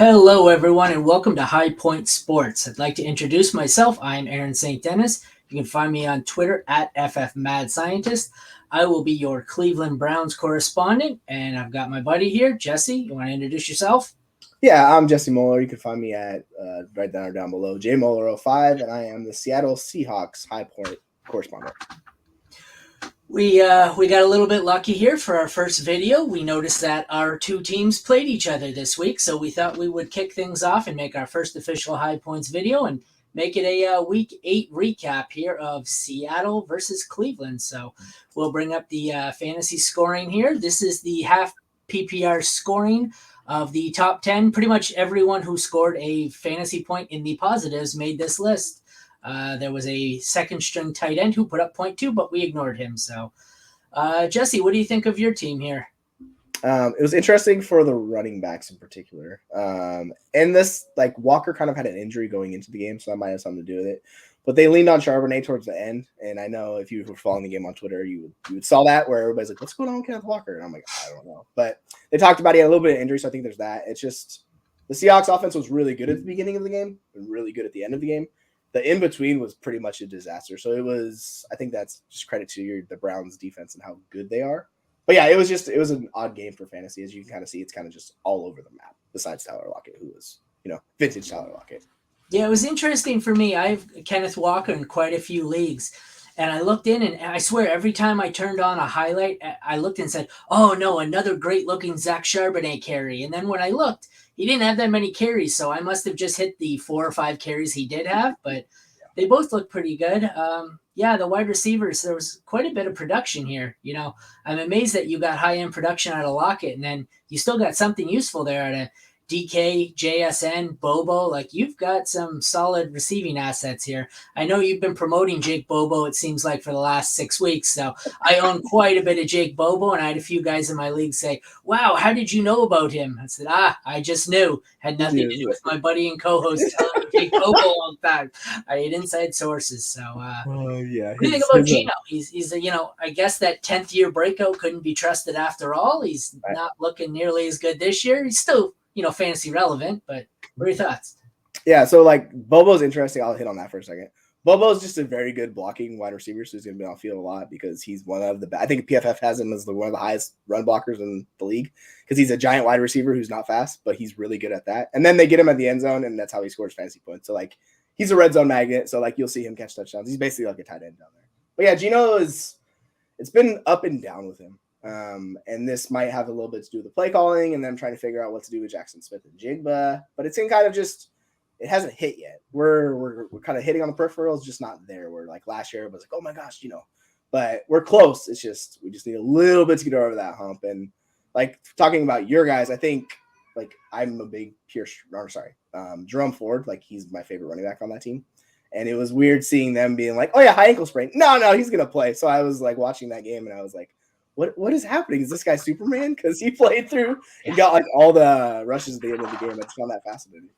Hello, everyone, and welcome to High Point Sports. I'd like to introduce myself. I'm Aaron St. Dennis. You can find me on Twitter at FFMadScientist. I will be your Cleveland Browns correspondent, and I've got my buddy here, Jesse. You want to introduce yourself? Yeah, I'm Jesse Moeller. You can find me at right down or down below, jmoeller05, and I am the Seattle Seahawks High Point correspondent. We got a little bit lucky here for our first video. We noticed that our two teams played each other this week, so we thought we would kick things off and make our first official High Points video and make it a Week 8 recap here of Seattle versus Cleveland. So we'll bring up the fantasy scoring here. This is the half PPR scoring of the top 10. Pretty much everyone who scored a fantasy point in the positives made this list. There was a second string tight end who put up 0.2, but we ignored him. So, Jesse, what do you think of your team here? It was interesting for the running backs in particular. And this, like, Walker kind of had an injury going into the game, so that might have something to do with it. But they leaned on Charbonnet towards the end. And I know if you were following the game on Twitter, you would saw that where everybody's like, what's going on with Kenneth Walker? And I'm like, I don't know. But they talked about he had a little bit of injury, so I think there's that. It's just the Seahawks offense was really good at the beginning of the game and really good at the end of the game. The in-between was pretty much a disaster. So it was, I think that's just credit to the Browns defense and how good they are. But yeah, it was an odd game for fantasy. As you can kind of see, it's kind of just all over the map besides Tyler Lockett, who was, vintage Tyler Lockett. Yeah, it was interesting for me. I have Kenneth Walker in quite a few leagues. And I looked in, and I swear every time I turned on a highlight, I looked and said, oh, no, another great-looking Zach Charbonnet carry. And then when I looked, he didn't have that many carries, so I must have just hit the 4 or 5 carries he did have. But they both look pretty good. Yeah, the wide receivers, there was quite a bit of production here. I'm amazed that you got high-end production out of Lockett, and then you still got something useful there out of DK, JSN, Bobo. Like, you've got some solid receiving assets here. I know you've been promoting Jake Bobo, it seems like, for the last 6 weeks. So I own quite a bit of Jake Bobo, and I had a few guys in my league say, wow, how did you know about him? I said, I just knew. Had nothing to do with my buddy and co-host telling me Jake Bobo all the time. I had inside sources. So yeah. What do you think about Gino? He's I guess that 10th year breakout couldn't be trusted after all. He's not looking nearly as good this year. He's still fantasy relevant, but what are your thoughts? Yeah, so like Bobo's interesting. I'll hit on that for a second. Bobo's just a very good blocking wide receiver, so he's going to be on field a lot because he's one of the. I think PFF has him as one of the highest run blockers in the league because he's a giant wide receiver who's not fast, but he's really good at that. And then they get him at the end zone, and that's how he scores fantasy points. So like he's a red zone magnet, so like you'll see him catch touchdowns. He's basically like a tight end down there. But yeah, Gino it's been up and down with him. And this might have a little bit to do with the play calling and them trying to figure out what to do with Jackson Smith and Jigba, but it's in kind of just it hasn't hit yet. We're kind of hitting on the peripherals, just not there. Where like last year it was like, oh my gosh, but we're close. It's just we just need a little bit to get over that hump. And like talking about your guys, I think like I'm a big Jerome Ford, like he's my favorite running back on that team. And it was weird seeing them being like, oh yeah, high ankle sprain. No, he's gonna play. So I was like watching that game and I was like, what is happening? Is this guy Superman? Because he played through and got like all the rushes at the end of the game. I just found that fascinating.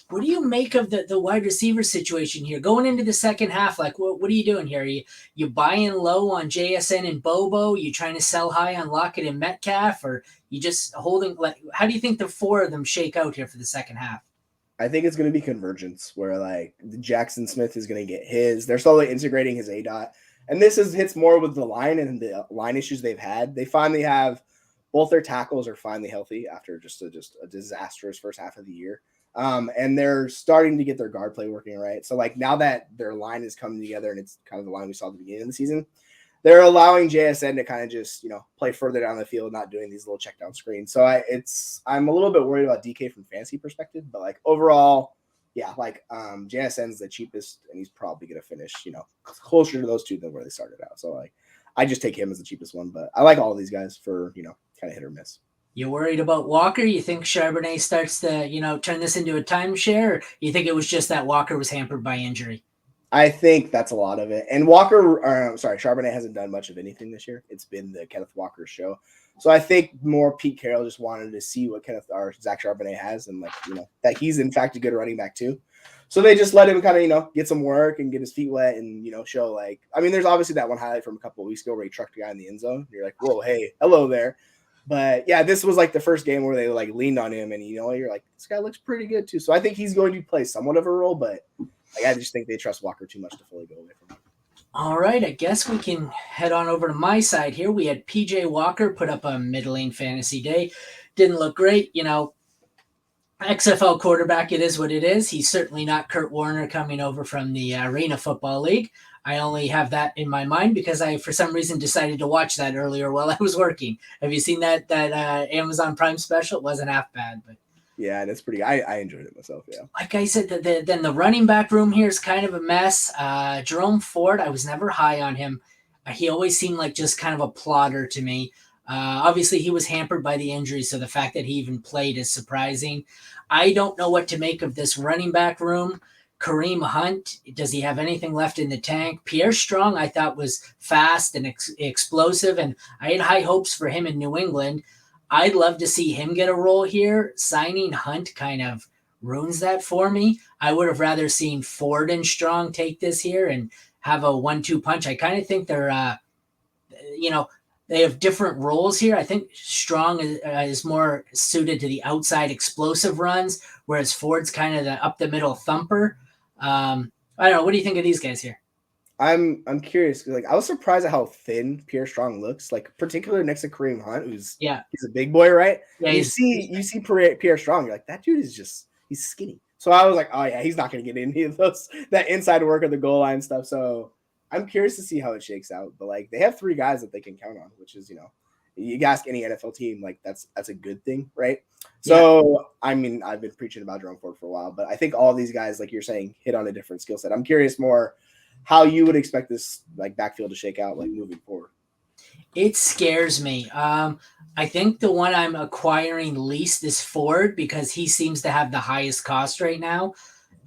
What do you make of the wide receiver situation here? Going into the second half, like what are you doing here? Are you buying low on JSN and Bobo? You trying to sell high on Lockett and Metcalf? Or you just holding how do you think the 4 of them shake out here for the second half? I think it's going to be convergence where like Jackson Smith is going to get his. They're slowly integrating his ADOT. And this hits more with the line and the line issues they've had. They finally have both their tackles are finally healthy after just a disastrous first half of the year. And they're starting to get their guard play working right. So like now that their line is coming together and it's kind of the line we saw at the beginning of the season, they're allowing JSN to kind of just, play further down the field, not doing these little check down screens. So I'm a little bit worried about DK from fantasy perspective, but like overall, yeah, like JSN's the cheapest, and he's probably going to finish, closer to those two than where they started out. So like, I just take him as the cheapest one, but I like all of these guys for kind of hit or miss. You worried about Walker? You think Charbonnet starts to turn this into a timeshare? Or you think it was just that Walker was hampered by injury? I think that's a lot of it. And Charbonnet hasn't done much of anything this year. It's been the Kenneth Walker show. So I think more Pete Carroll just wanted to see what Zach Charbonnet has and that he's in fact a good running back too. So they just let him kind of, get some work and get his feet wet and, show there's obviously that one highlight from a couple of weeks ago where he trucked a guy in the end zone. You're like, whoa, hey, hello there. But yeah, this was like the first game where they like leaned on him, and you're like, this guy looks pretty good too. So I think he's going to play somewhat of a role, but like I just think they trust Walker too much to fully go away from him. All right, I guess we can head on over to my side here. We had PJ Walker put up a middling fantasy day. Didn't look great, XFL quarterback, it is what it is. He's certainly not Kurt Warner coming over from the Arena Football League. I only have that in my mind because I, for some reason, decided to watch that earlier while I was working. Have you seen that Amazon Prime special? It wasn't half bad, but yeah, that's pretty. I enjoyed it myself. Yeah, like I said, then the running back room here is kind of a mess. Jerome Ford, I was never high on him. He always seemed like just kind of a plodder to me. Obviously, he was hampered by the injury, so the fact that he even played is surprising. I don't know what to make of this running back room. Kareem Hunt, does he have anything left in the tank? Pierre Strong, I thought was fast and explosive, and I had high hopes for him in New England. I'd love to see him get a role here. Signing Hunt kind of ruins that for me. I would have rather seen Ford and Strong take this here and have a 1-2 punch. I kind of think they're, they have different roles here. I think Strong is more suited to the outside explosive runs, whereas Ford's kind of the up the middle thumper. I don't know. What do you think of these guys here? I'm curious because like I was surprised at how thin Pierre Strong looks, like particularly next to Kareem Hunt, he's a big boy, right? Yeah, you see Pierre Strong, you're like, that dude is just he's skinny. So I was like, oh yeah, he's not gonna get any of that inside work of the goal line stuff. So I'm curious to see how it shakes out. But like they have 3 guys that they can count on, which is you ask any NFL team, like that's a good thing, right? So I mean, I've been preaching about Jerome Ford for a while, but I think all these guys, like you're saying, hit on a different skill set. I'm curious more how you would expect this like backfield to shake out like moving forward. It scares me. I think the one I'm acquiring least is Ford because he seems to have the highest cost right now.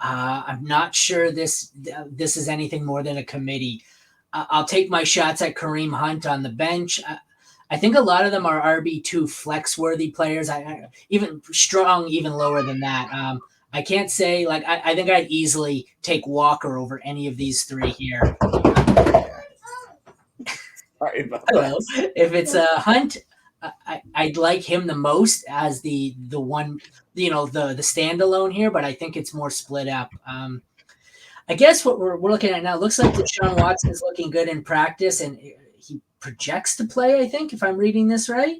I'm not sure this is anything more than a committee. I'll take my shots at Kareem Hunt on the bench. I think a lot of them are RB2 flex worthy players. Even Strong, even lower than that. I can't say like I think I'd easily take Walker over any of these 3 here. Sorry about Hello. that. If it's a Hunt, I'd like him the most as the one, the standalone here, but I think it's more split up. I guess what we're looking at now looks like Deshaun Watson is looking good in practice, and he projects to play. I think if I'm reading this right.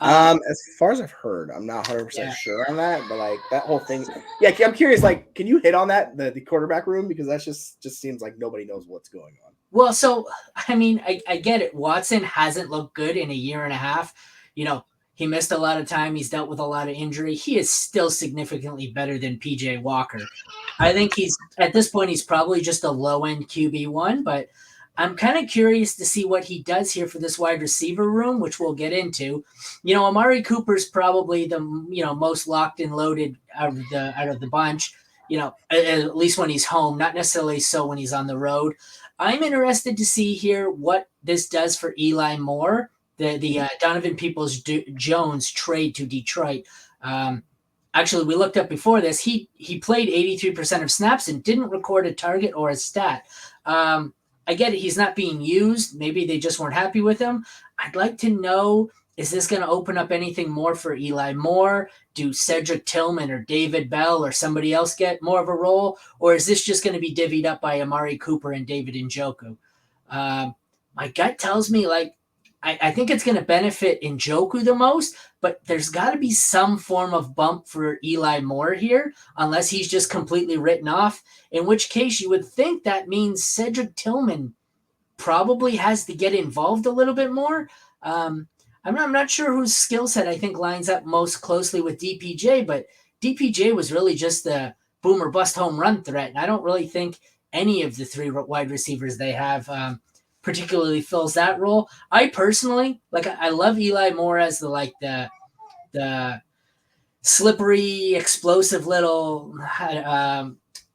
As far as I've heard, I'm not 100% sure on that, but like that whole thing, yeah, I'm curious. Like, can you hit on that the quarterback room because that's just seems like nobody knows what's going on. Well, so I mean, I get it. Watson hasn't looked good in a year and a half. He missed a lot of time. He's dealt with a lot of injury. He is still significantly better than PJ Walker. I think he's at this point he's probably just a low end QB1, but I'm kind of curious to see what he does here for this wide receiver room, which we'll get into. Amari Cooper's probably the most locked and loaded out of the bunch. At least when he's home, not necessarily so when he's on the road. I'm interested to see here what this does for Eli Moore, the Donovan Peoples-Jones trade to Detroit. Actually, we looked up before this. He played 83% of snaps and didn't record a target or a stat. I get it. He's not being used. Maybe they just weren't happy with him. I'd like to know, is this going to open up anything more for Eli Moore? Do Cedric Tillman or David Bell or somebody else get more of a role? Or is this just going to be divvied up by Amari Cooper and David Njoku? My gut tells me, like, I think it's going to benefit Njoku the most, but there's got to be some form of bump for Eli Moore here, unless he's just completely written off, in which case you would think that means Cedric Tillman probably has to get involved a little bit more. I'm not sure whose skill set I think lines up most closely with DPJ, but DPJ was really just the boomer bust home run threat, and I don't really think any of the 3 wide receivers they have particularly fills that role. I personally I love Eli Moore as the slippery, explosive little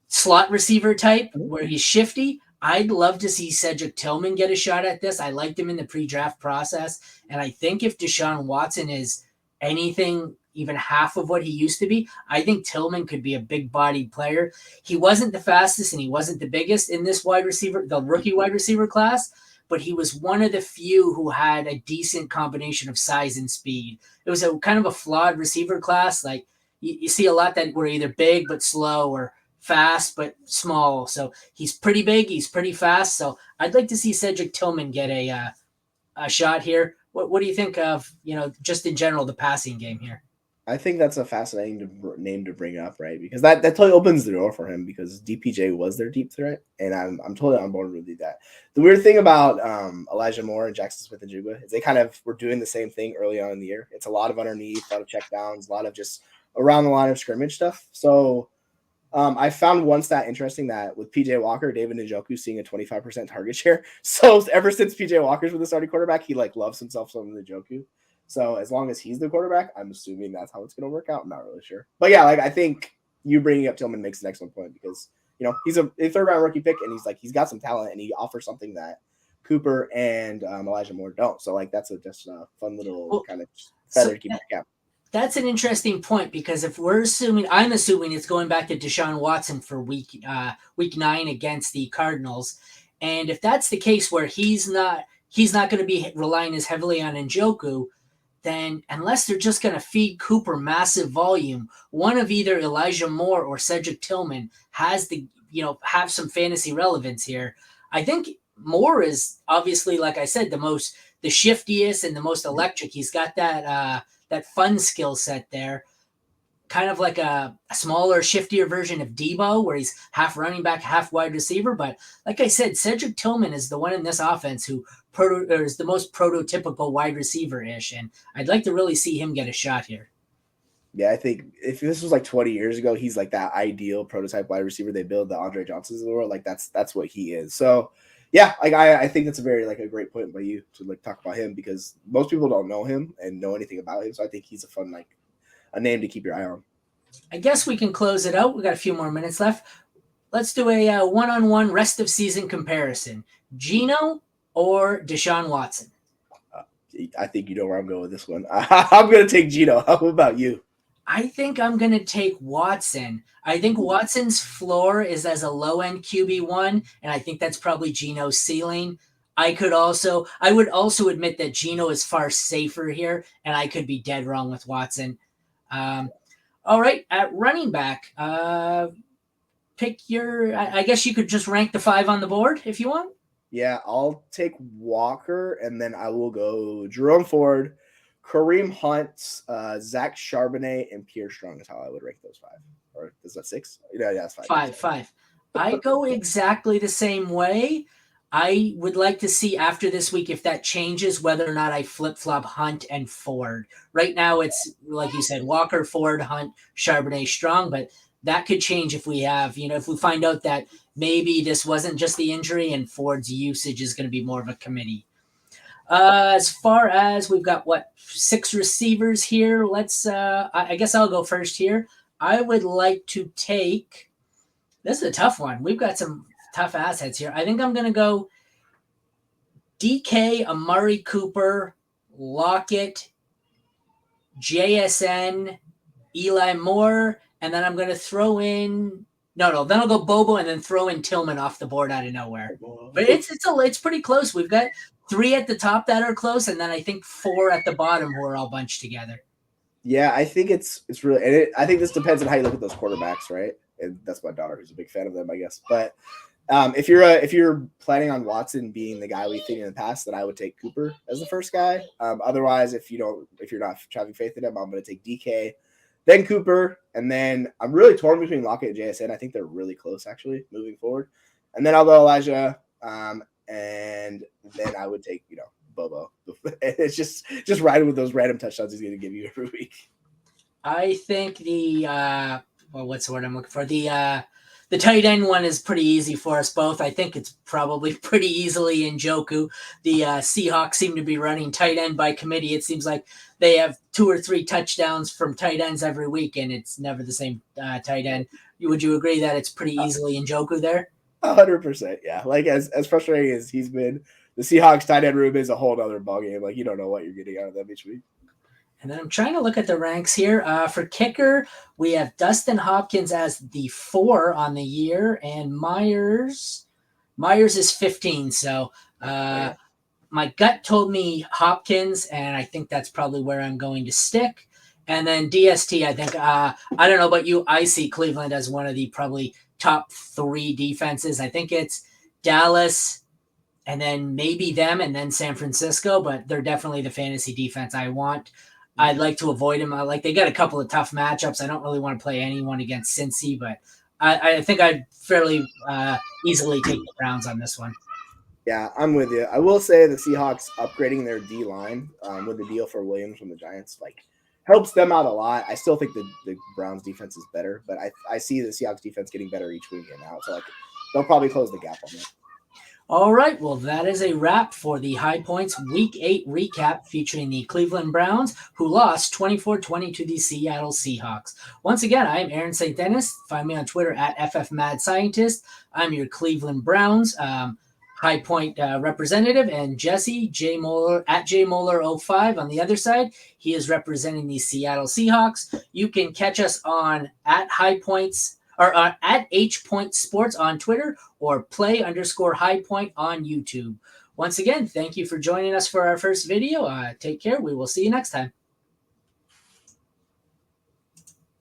slot receiver type where he's shifty. I'd love to see Cedric Tillman get a shot at this. I liked him in the pre-draft process, and I think if Deshaun Watson is anything even half of what he used to be, I think Tillman could be a big-bodied player. He wasn't the fastest and he wasn't the biggest in this the rookie wide receiver class, but he was one of the few who had a decent combination of size and speed. It was a kind of a flawed receiver class. Like you see a lot that were either big but slow or fast but small. So he's pretty big, he's pretty fast. So I'd like to see Cedric Tillman get a shot here. What do you think of, just in general, the passing game here? I think that's a fascinating name to bring up, right? Because that totally opens the door for him because DPJ was their deep threat, and I'm totally on board with that. The weird thing about Elijah Moore and Jackson Smith-Njigba is they kind of were doing the same thing early on in the year. It's a lot of underneath, a lot of check downs, a lot of just around the line of scrimmage stuff. So I found one stat interesting that with PJ Walker, David Njoku seeing a 25% target share. So ever since PJ Walker's been the starting quarterback, he loves himself some Njoku. So as long as he's the quarterback, I'm assuming that's how it's going to work out. I'm not really sure. But yeah, I think you bringing up Tillman makes an excellent point because, he's a third round rookie pick and he's got some talent and he offers something that Cooper and Elijah Moore don't. So that's just a fun little kind of feather to keep in cap. That's an interesting point because if I'm assuming it's going back to Deshaun Watson for week 9 against the Cardinals. And if that's the case where he's not going to be relying as heavily on Njoku, then unless they're just going to feed Cooper massive volume, one of either Elijah Moore or Cedric Tillman has have some fantasy relevance here. I think Moore is obviously, like I said, the shiftiest and the most electric. He's got that fun skill set there, kind of like a smaller, shiftier version of Debo, where he's half running back, half wide receiver. But like I said, Cedric Tillman is the one in this offense who is the most prototypical wide receiver-ish, and I'd like to really see him get a shot here. Yeah, I think if this was 20 years ago, he's that ideal prototype wide receiver they build, the Andre Johnsons of the world. That's what he is. So yeah, I think that's a very a great point by you to talk about him because most people don't know him and know anything about him. So I think he's a fun a name to keep your eye on. I guess we can close it out. We got a few more minutes left. Let's do a one-on-one rest of season comparison. Geno or Deshaun Watson? I think you know where I'm going with this one. I'm going to take Geno. How about you? I think I'm going to take Watson. I think Watson's floor is as a low-end QB1, and I think that's probably Geno's ceiling. I would also admit that Geno is far safer here, and I could be dead wrong with Watson. All right, at running back, pick I guess you could just rank the 5 on the board if you want. Yeah, I'll take Walker, and then I will go Jerome Ford, Kareem Hunt, Zach Charbonnet, and Pierre Strong is how I would rank those 5. Or is that 6? Yeah, that's 5. 5. I go exactly the same way. I would like to see after this week if that changes, whether or not I flip-flop Hunt and Ford. Right now it's, like you said, Walker, Ford, Hunt, Charbonnet, Strong, but that could change if we have, if we find out that maybe this wasn't just the injury and Ford's usage is going to be more of a committee. As far as we've got 6 receivers here, I guess I'll go first here. I would like to take, this is a tough one. We've got some tough assets here. I think I'm going to go DK, Amari Cooper, Lockett, JSN, Eli Moore, and then I'm going to throw in then I'll go Bobo and then throw in Tillman off the board out of nowhere. But it's pretty close. We've got 3 at the top that are close, and then I think 4 at the bottom who are all bunched together. Yeah, I think it's really, and I think this depends on how you look at those quarterbacks, right? And that's my daughter who's a big fan of them, I guess. But if you're planning on Watson being the guy we've seen in the past, then I would take Cooper as the first guy. Otherwise, if you're not having faith in him, I'm going to take DK, then Cooper, and then I'm really torn between Lockett and JSN. I think they're really close actually moving forward, and then I'll go Elijah, and then I would take Bobo. It's just riding with those random touchdowns he's going to give you every week. I think what's the word I'm looking for? The tight end one is pretty easy for us both. I think it's probably pretty easily Njoku. The Seahawks seem to be running tight end by committee. It seems like they have 2 or 3 touchdowns from tight ends every week, and it's never the same tight end. Would you agree that it's pretty easily Njoku there? 100%, yeah. As frustrating as he's been, the Seahawks tight end room is a whole other ballgame. You don't know what you're getting out of them each week. And then I'm trying to look at the ranks here. For kicker, we have Dustin Hopkins as the 4 on the year, and Myers is 15. So Uh, my gut told me Hopkins, and I think that's probably where I'm going to stick. And then DST, I think, I don't know about you, I see Cleveland as one of the probably top 3 defenses. I think it's Dallas, and then maybe them, and then San Francisco, but they're definitely the fantasy defense I want. I'd like to avoid them. They got a couple of tough matchups. I don't really want to play anyone against Cincy, but I think I'd fairly easily take the Browns on this one. Yeah, I'm with you. I will say the Seahawks upgrading their D line with the deal for Williams from the Giants helps them out a lot. I still think the Browns defense is better, but I see the Seahawks defense getting better each week now. So they'll probably close the gap on that. All right, well, that is a wrap for the High Points Week 8 recap featuring the Cleveland Browns, who lost 24-20 to the Seattle Seahawks. Once again, I am Aaron St. Dennis. Find me on Twitter at FFMadScientist. I'm your Cleveland Browns High Point representative, and Jesse J. Moeller at JMoeller05 on the other side. He is representing the Seattle Seahawks. You can catch us on at High Points or at H Point Sports on Twitter, or play_High Point on YouTube. Once again, thank you for joining us for our first video. Take care. We will see you next time.